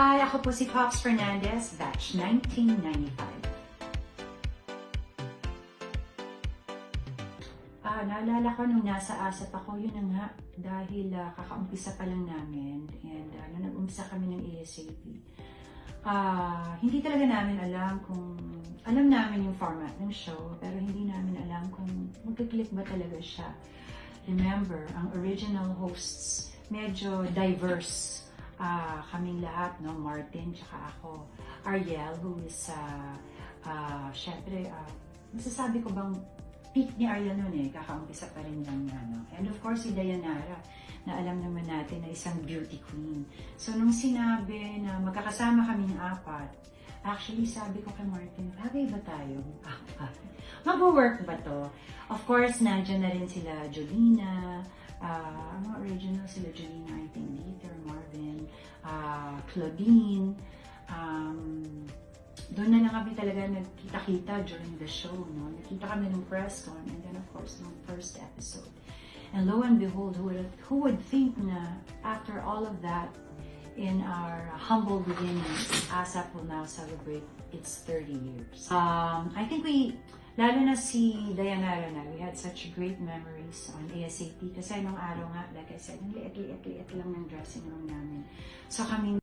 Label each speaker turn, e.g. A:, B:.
A: Hi! Ako po si Pops Fernandez, batch 1995. Naalala ko nung nasa ASAP ako, yun na nga, dahil kakaumpisa pa lang namin and nung nag-umpisa kami ng ASAP. Hindi talaga namin alam namin yung format ng show, pero hindi namin alam kung magkiklik ba talaga siya. Remember, ang original hosts, medyo diverse. Kaming lahat, no? Martin, tsaka ako. Ariel, who is, syempre, masasabi ko bang peak ni Ariel noon kakaumpisa pa rin lang niya, no? And of course, si Dayanara, na alam naman natin na isang beauty queen. So, nung sinabi na magkakasama kaming apat, actually, sabi ko kay Martin, bagay ba tayo apat? Mag-work ba to? Of course, nandiyan na rin sila Jolina, mga original sila Jolina, I think, Dieter, Marvin, Claudine. Doon na kami talaga nagkita-kita during the show, no? Nakita kami ng press con, and then of course, ng first episode. And lo and behold, who would think na after all of that, in our humble beginnings, ASAP will now celebrate its 30 years. I think lalo na si Dayanara na, we had such great memories on ASAP kasi nung araw nga, like I said, ang liit lang ng dressing room namin. So kami